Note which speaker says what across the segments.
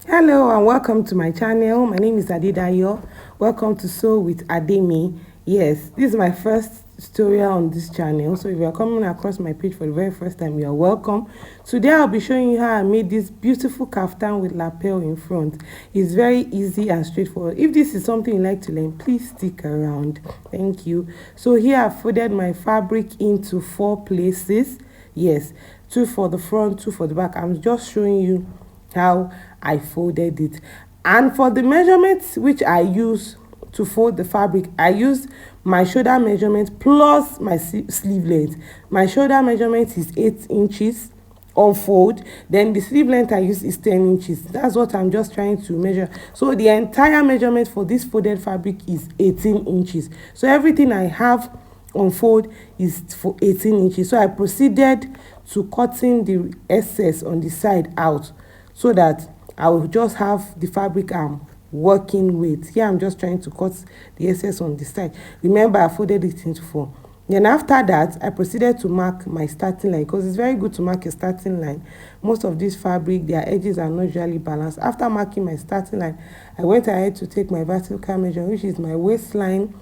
Speaker 1: Hello and welcome to my channel. My name is Adedayo. Welcome to Sew with Ademi. Yes, this is my first tutorial on this channel. So if you are coming across my page for the very first time, you are welcome. Today I'll be showing you how I made this beautiful kaftan with lapel in front. It's very easy and straightforward. If this is something you like to learn, please stick around. Thank you. So here I've folded my fabric into 4 places. Yes, 2 for the front, 2 for the back. I'm just showing you how I folded it. And for the measurements which I use to fold the fabric, I use my shoulder measurement plus my sleeve length. My shoulder measurement is 8 inches on fold, then the sleeve length I use is 10 inches. That's what I'm just trying to measure. So the entire measurement for this folded fabric is 18 inches. So everything I have on fold is for 18 inches. So I proceeded to cutting the excess on the side out, so that I will just have the fabric I'm working with. Here I'm just trying to cut the excess on the side. Remember, I folded it into 4. Then after that, I proceeded to mark my starting line, because it's very good to mark a starting line. Most of this fabric, their edges are not usually balanced. After marking my starting line, I went ahead to take my vertical measure, which is my waistline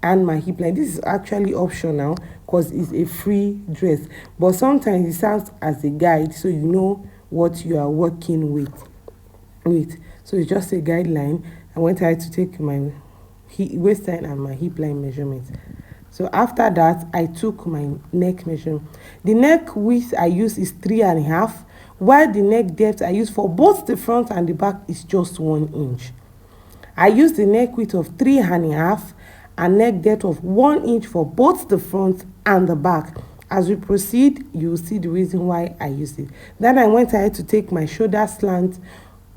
Speaker 1: and my hip line. This is actually optional because it's a free dress, but sometimes it serves as a guide so you know what you are working with. So it's just a guideline. I went ahead to take my waistline and my hip line measurements. So after that, I took my neck measurement. The neck width I use is 3.5, while the neck depth I use for both the front and the back is just 1 inch. I use the neck width of 3.5 and neck depth of 1 inch for both the front and the back. As we proceed, you will see the reason why I use it. Then I went ahead to take my shoulder slant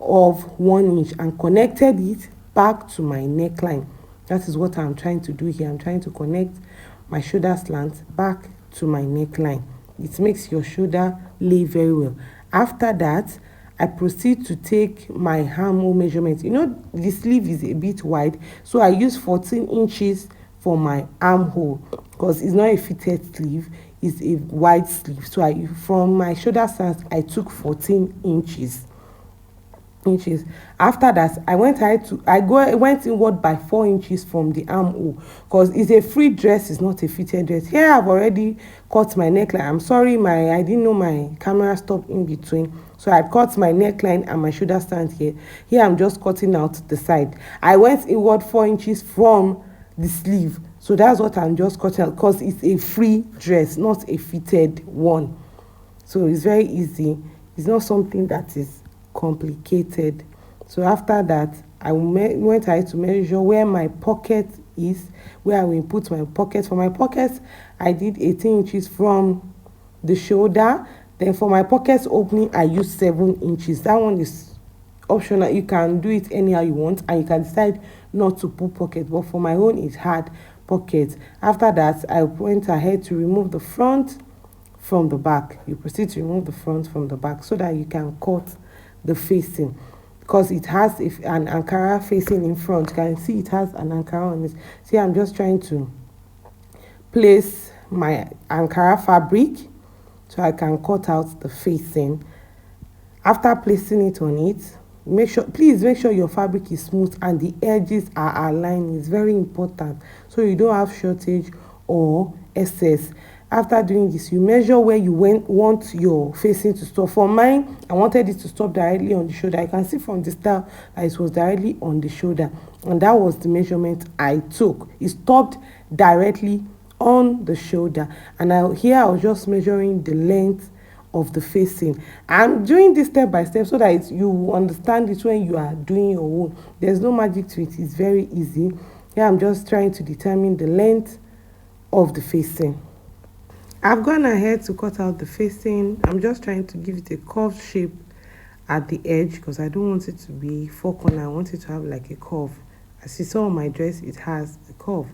Speaker 1: of 1 inch and connected it back to my neckline. That is what I'm trying to do here. I'm trying to connect my shoulder slant back to my neckline. It makes your shoulder lay very well. After that, I proceed to take my armhole measurement. You know, the sleeve is a bit wide, so I use 14 inches for my armhole, because it's not a fitted sleeve, it's a wide sleeve. So from my shoulder stance, I took 14 inches. After that, I went inward by 4 inches from the armhole, because it's a free dress, it's not a fitted dress. Here I've already cut my neckline. I'm sorry, I didn't know my camera stopped in between, so I cut my neckline and my shoulder stand here. Here I'm just cutting out the side. I went inward 4 inches from the sleeve, so that's what I'm just cutting out, because it's a free dress, not a fitted one. So it's very easy. It's not something that is complicated. So after that, I went ahead to measure where my pocket is, where I will put my pocket. For my pocket, I did 18 inches from the shoulder. Then for my pocket opening, I used 7 inches. That one is optional. You can do it anyhow you want, and you can decide not to put pocket, but for my own it had pocket. After that, I went ahead to remove the front from the back. You proceed to remove the front from the back so that you can cut the facing, because it has an ankara facing in front. You can see it has an ankara on it. See, I'm just trying to place my ankara fabric so I can cut out the facing. After placing it on it, please make sure your fabric is smooth and the edges are aligned. It's very important, so you don't have shortage or excess. After doing this, you measure where you want your facing to stop. For mine, I wanted it to stop directly on the shoulder. I can see from the style that it was directly on the shoulder, and that was the measurement I took. It stopped directly on the shoulder, and here I was just measuring the length of the facing. I'm doing this step by step so that you understand it when you are doing your own. There's no magic to it. It's very easy. Here I'm just trying to determine the length of the facing. I've gone ahead to cut out the facing. I'm just trying to give it a curved shape at the edge, because I don't want it to be 4 corner. I want it to have like a curve. As you saw on my dress, it has a curve.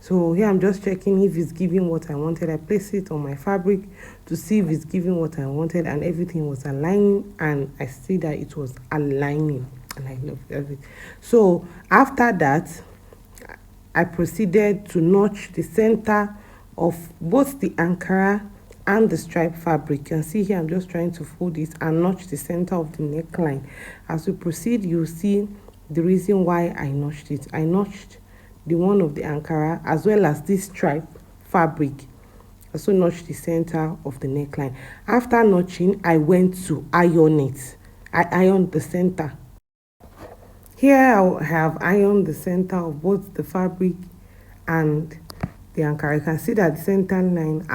Speaker 1: So here I'm just checking if it's giving what I wanted. I placed it on my fabric to see if it's giving what I wanted, and everything was aligning, and I see that it was aligning, and I love everything. So after that, I proceeded to notch the center of both the ankara and the stripe fabric. You can see here I'm just trying to fold it and notch the center of the neckline. As we proceed, you'll see the reason why I notched it. I notched the one of the Ankara as well as this stripe fabric. Also notch the center of the neckline. After notching, I went to iron it. I ironed the center. Here I have ironed the center of both the fabric and the Ankara. You can see that the center line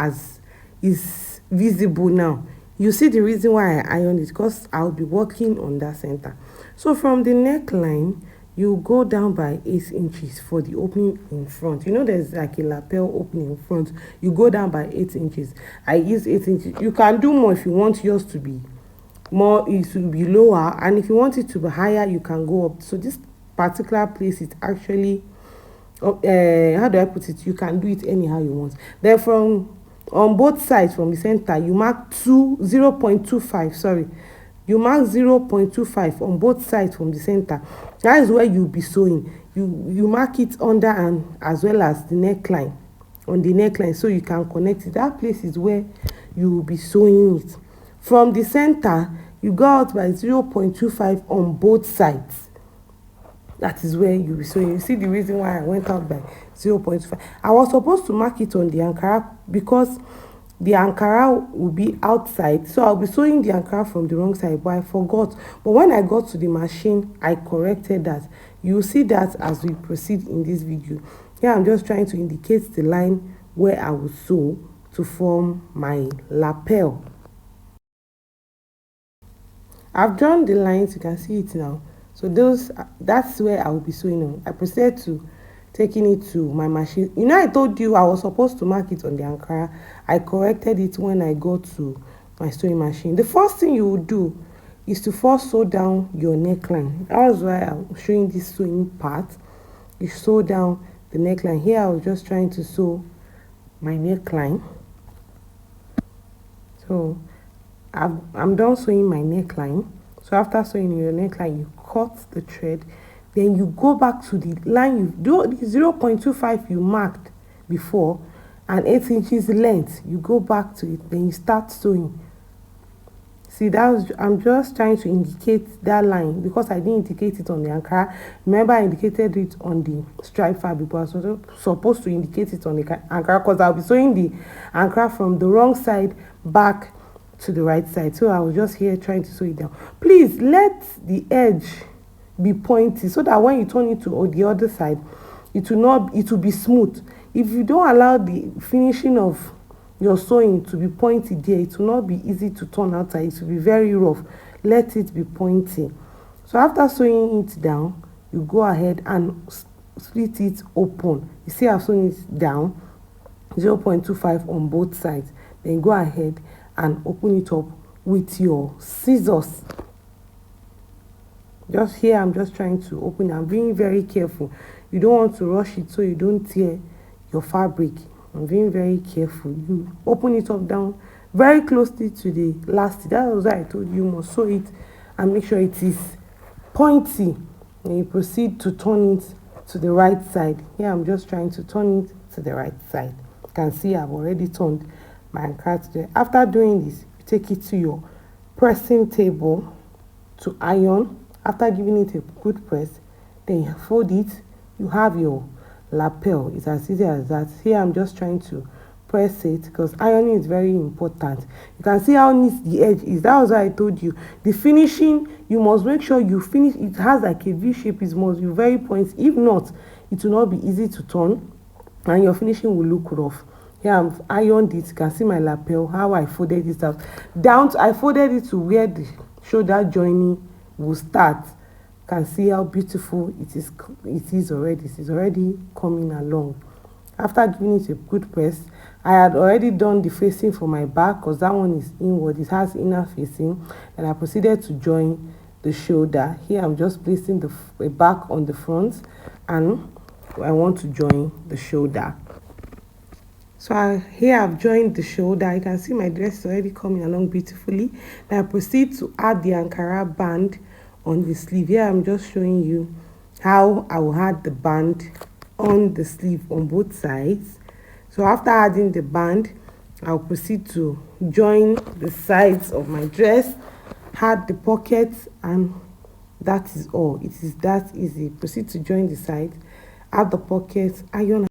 Speaker 1: is visible now. You see the reason why I ironed it, because I'll be working on that center. So from the neckline, you go down by 8 inches for the opening in front. You know there's like a lapel opening in front. You go down by 8 inches. I use 8 inches. You can do more if you want yours to be more, it will be lower, and if you want it to be higher, you can go up. So this particular place is actually how do I put it, you can do it anyhow you want. Then from on both sides from the center, you mark 0.25, sorry, you mark 0.25 on both sides from the center. That is where you'll be sewing. You mark it under and as well as the neckline, on the neckline, so you can connect it. That place is where you will be sewing it. From the center, you go out by 0.25 on both sides. That is where you'll be sewing. You see the reason why I went out by 0.5. I was supposed to mark it on the Ankara because the Ankara will be outside, so I'll be sewing the Ankara from the wrong side, but I forgot. But when I got to the machine, I corrected that. You'll see that as we proceed in this video. Here I'm just trying to indicate the line where I will sew to form my lapel. I've drawn the lines, you can see it now. So that's where I will be sewing on. I proceeded to taking it to my machine. You know, I told you I was supposed to mark it on the Ankara. I corrected it when I got to my sewing machine. The first thing you will do is to first sew down your neckline. That was why I'm showing this sewing part. You sew down the neckline. Here I was just trying to sew my neckline. So I'm done sewing my neckline. So after sewing your neckline, you cut the thread, then you go back to the line you do the 0.25 you marked before and 8 inches length. You go back to it, then you start sewing. See, I'm just trying to indicate that line because I didn't indicate it on the Ankara. Remember, I indicated it on the stripe fabric, but I was supposed to indicate it on the Ankara because I'll be sewing the Ankara from the wrong side back to the right side. So I was just here trying to sew it down. Please let the edge be pointy so that when you turn it to the other side, it will be smooth. If you don't allow the finishing of your sewing to be pointy there, it will not be easy to turn outside. It will be very rough. Let it be pointy. So after sewing it down, you go ahead and split it open. You see I've sewn it down 0.25 on both sides. Then go ahead and open it up with your scissors. Just here I'm just trying to open it. I'm being very careful. You don't want to rush it so you don't tear your fabric. I'm being very careful. You open it up down very closely to the last. That was why I told you must sew it and make sure it is pointy. And you proceed to turn it to the right side. Here I'm just trying to turn it to the right side. You can see I've already turned my Ankara today. After doing this, you take it to your pressing table to iron. After giving it a good press, then you fold it. You have your lapel. It's as easy as that. Here I'm just trying to press it because ironing is very important. You can see how neat the edge is. That was why I told you the finishing, you must make sure you finish it has like a V shape. It must be very pointy. If not, it will not be easy to turn and your finishing will look rough. Here I've ironed it. You can see my lapel, how I folded it out. I folded it to where the shoulder joining will start. You can see how beautiful it is already. It is already coming along. After giving it a good press, I had already done the facing for my back because that one is inward. It has inner facing. And I proceeded to join the shoulder. Here I'm just placing the back on the front and I want to join the shoulder. So here I've joined the shoulder. You can see my dress is already coming along beautifully. Now I proceed to add the Ankara band on the sleeve. Here I'm just showing you how I will add the band on the sleeve on both sides. So after adding the band, I'll proceed to join the sides of my dress, add the pockets, and that is all. It is that easy. Proceed to join the sides, add the pockets, iron